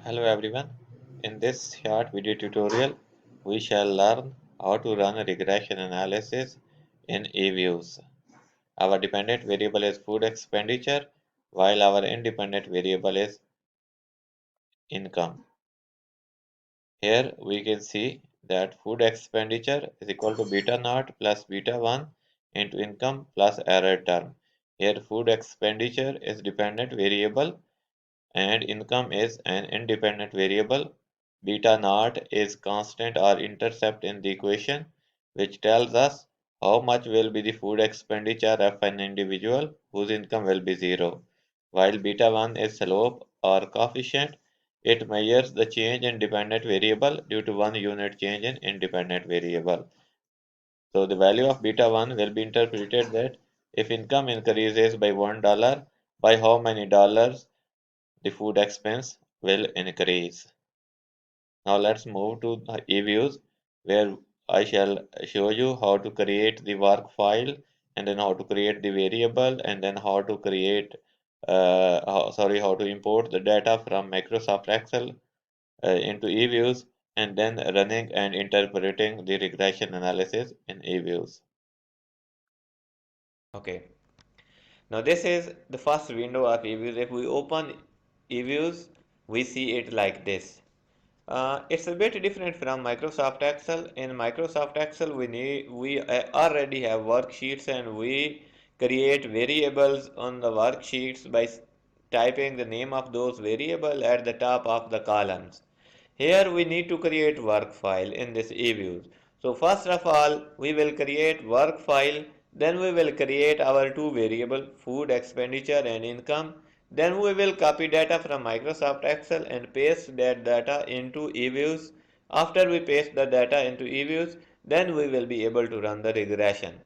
Hello everyone. In this short video tutorial, we shall learn how to run a regression analysis in eviews. Our dependent variable is food expenditure, while our independent variable is income. Here we can see that food expenditure is equal to beta naught plus beta 1 into income plus error term. Here food expenditure is dependent variable and income is an independent variable. Beta naught is constant or intercept in the equation, which tells us how much will be the food expenditure of an individual whose income will be zero. While beta 1 is slope or coefficient, it measures the change in dependent variable due to 1 unit change in independent variable. So the value of beta 1 will be interpreted that if income increases by $1, by how many dollars the food expense will increase. Now let's move to the eviews where I shall show you how to create the work file and then how to create the variable and then how to create how to import the data from Microsoft Excel into eviews and then running and interpreting the regression analysis in eviews. Okay. Now this is the first window of eviews. If we open eviews, we see it like this. It's a bit different from Microsoft Excel. In Microsoft Excel, we already have worksheets and we create variables on the worksheets by typing the name of those variables at the top of the columns. Here we need to create work file in this eviews. So first of all, we will create work file. Then we will create our two variable food expenditure and income. Then we will copy data from Microsoft Excel and paste that data into eviews. After we paste the data into eviews, then we will be able to run the regression.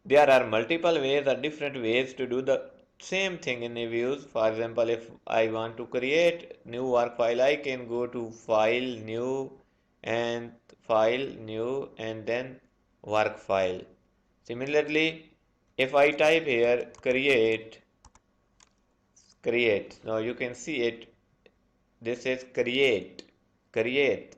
There are multiple ways or different ways to do the same thing in eviews. For example, if I want to create new work file, I can go to file and new and then work file. Similarly, if I type here create, now you can see it. This is create, CREATE.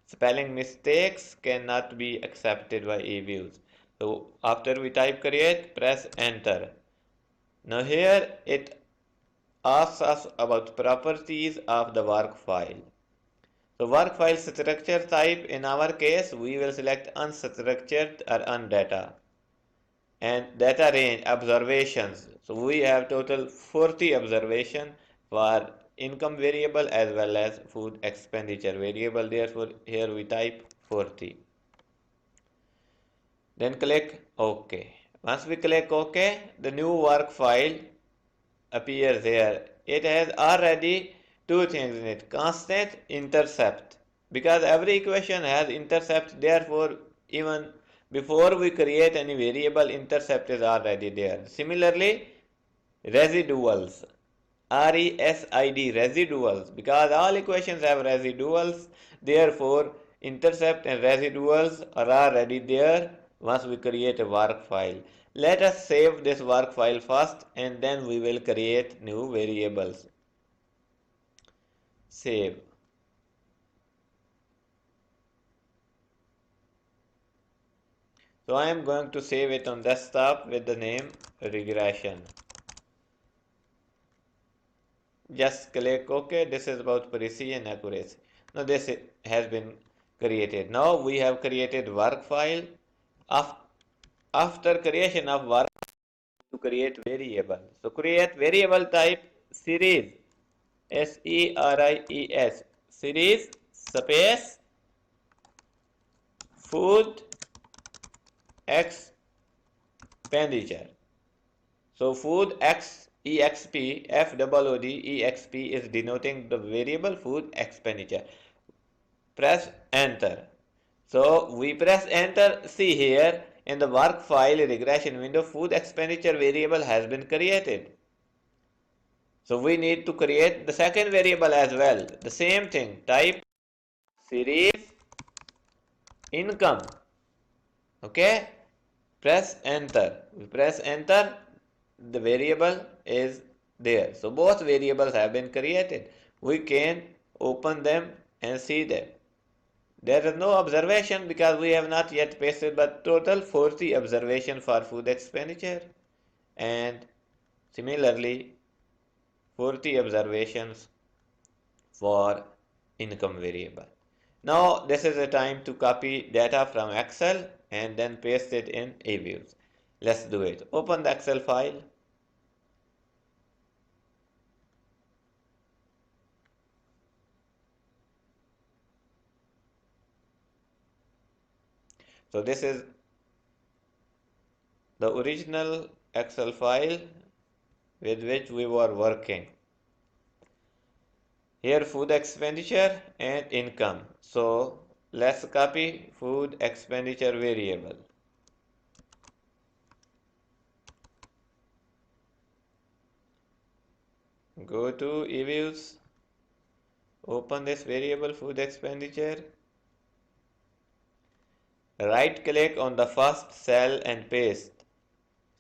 Spelling mistakes cannot be accepted by eviews. So after we type create, press enter. Now here it asks us about properties of the work file. So work file structure type, in our case, we will select unstructured or undata. And data range observations. So we have total 40 observation for income variable as well as food expenditure variable. Therefore, here we type 40. Then click OK. Once we click OK, the new work file appears here. It has already two things in it: constant, intercept. Because every equation has intercept, therefore even before we create any variable, intercept is already there. Similarly, residuals, RESID, residuals, because all equations have residuals, therefore intercept and residuals are already there once we create a work file. Let us save this work file first and then we will create new variables. Save. So I am going to save it on desktop with the name regression. Just click OK. This is about precision accuracy. Now this has been created. Now we have created work file. After creation of work, to create variable. So create variable type series, SERIES, series space food expenditure. So food exp FOOD is denoting the variable food expenditure. Press enter. So we press enter. See here in the work file regression window, food expenditure variable has been created. So we need to create the second variable as well. The same thing, type series income. Okay, press enter. We press enter. The variable is there. So both variables have been created. We can open them and see them. There is no observation because we have not yet pasted, but total 40 observation for food expenditure and similarly 40 observations for income variable. Now this is the time to copy data from Excel and then paste it in eviews. Let's do it. Open the Excel file. So this is the original Excel file with which we were working. Here food expenditure and income. So let's copy food expenditure variable. Go to eviews, open this variable food expenditure, right click on the first cell and paste.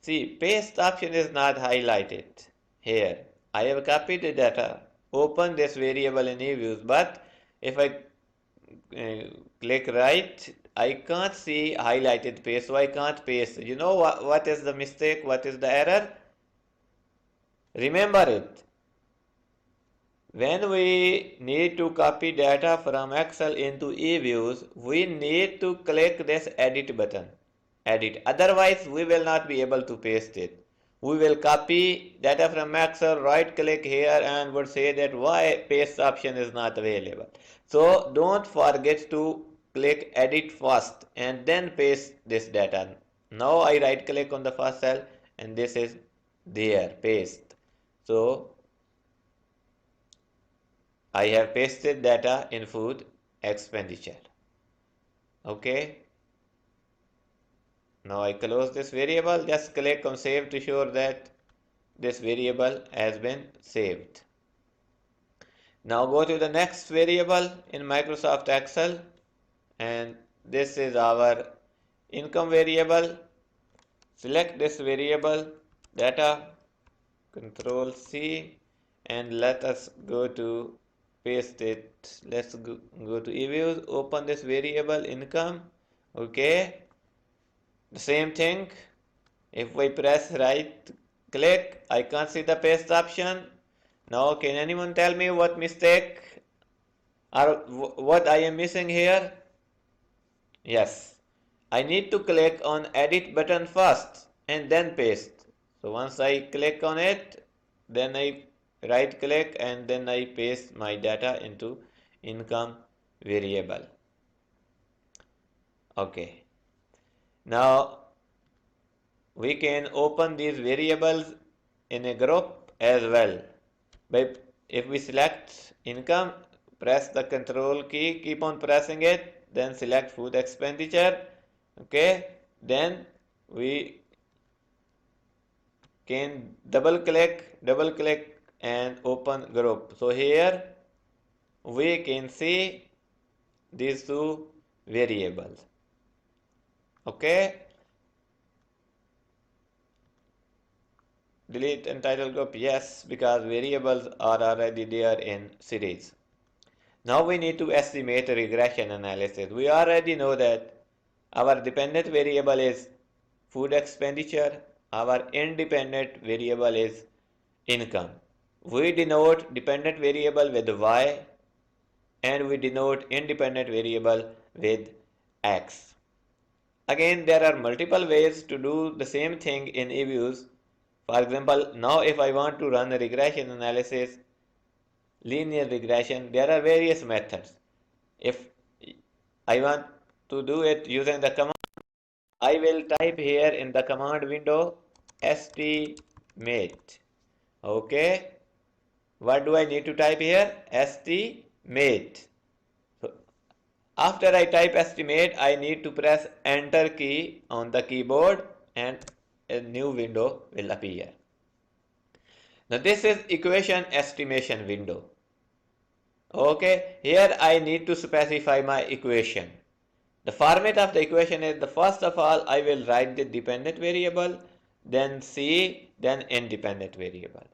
See, paste option is not highlighted here. I have copied the data, open this variable in eviews, but if I click right, I can't see highlighted paste, so I can't paste. You know what is the mistake? What is the error? Remember it. When we need to copy data from Excel into eViews, we need to click this edit button. Edit. Otherwise, we will not be able to paste it. We will copy data from Excel, right click here and would say that why paste option is not available. So don't forget to click edit first and then paste this data. Now I right click on the first cell and this is there, paste. So I have pasted data in food expenditure. Okay. Now I close this variable. Just click on save to show that this variable has been saved. Now go to the next variable in Microsoft Excel and this is our income variable. Select this variable data, Control C, and let us go to paste it. Let's go to eviews, open this variable income. Okay, the same thing. If we press right click, I can't see the paste option. Now can anyone tell me what mistake or what I am missing here? Yes, I need to click on edit button first and then paste. So once I click on it, then I right click and then I paste my data into income variable. Okay. Now we can open these variables in a group as well. But if we select income, press the control key, keep on pressing it, then select food expenditure. Okay, then we can double click and open group. So here we can see these two variables. Okay, delete entitled group, yes, because variables are already there in series. Now we need to estimate regression analysis. We already know that our dependent variable is food expenditure, our independent variable is income. We denote dependent variable with y and we denote independent variable with x. Again, there are multiple ways to do the same thing in eviews. For example, now if I want to run a regression analysis, linear regression, there are various methods. If I want to do it using the command, I will type here in the command window estimate. Okay, what do I need to type here? Estimate. So after I type estimate, I need to press enter key on the keyboard and a new window will appear. Now this is equation estimation window. Okay, here I need to specify my equation. The format of the equation is the first of all I will write the dependent variable, then C, then independent variable.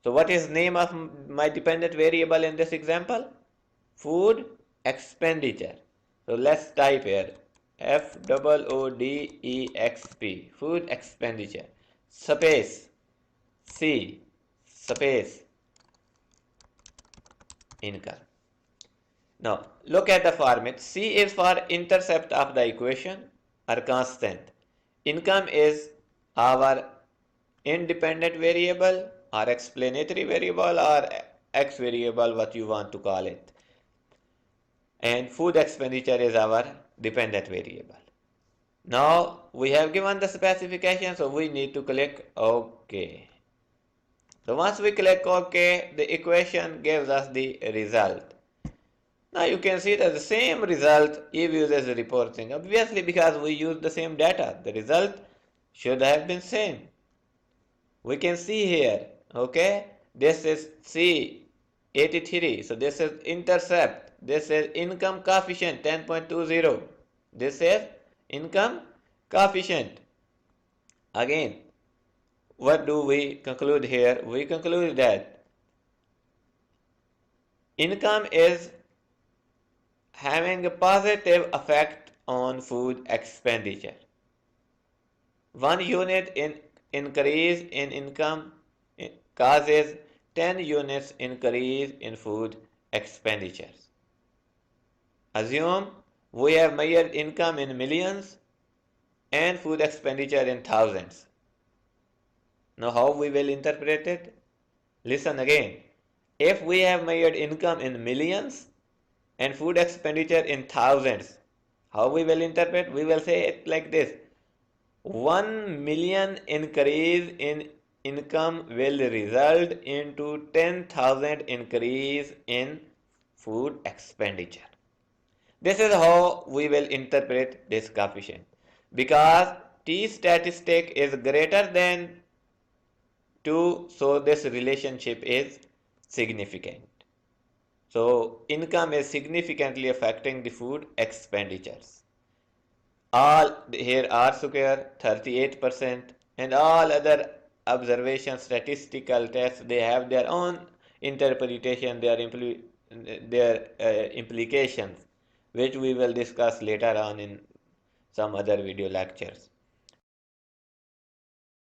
So what is name of my dependent variable in this example? Food expenditure. So let's type here FOODEXP, food expenditure, space C, space income. Now look at the format. C is for intercept of the equation or constant. Income is our independent variable or explanatory variable or x variable, what you want to call it. And food expenditure is our dependent variable. Now we have given the specification, so we need to click OK. So once we click OK, the equation gives us the result. Now you can see that the same result eviews is reporting. Obviously, because we use the same data, the result should have been same. We can see here, okay, this is C83, so this is intercept, this is income coefficient 10.20, this is income coefficient. Again, what do we conclude here? We conclude that income is having a positive effect on food expenditure. 1 unit in increase in income causes 10 units increase in food expenditures. Assume we have measured income in millions and food expenditure in thousands. Now how we will interpret it? Listen again. If we have measured income in millions and food expenditure in thousands, how we will interpret? We will say it like this: 1 million increase in income will result into 10,000 increase in food expenditure. This is how we will interpret this coefficient, because T statistic is greater than 2, so this relationship is significant. So income is significantly affecting the food expenditures. All here R square 38%, and all other observation statistical tests, they have their own interpretation, their implications, which we will discuss later on in some other video lectures.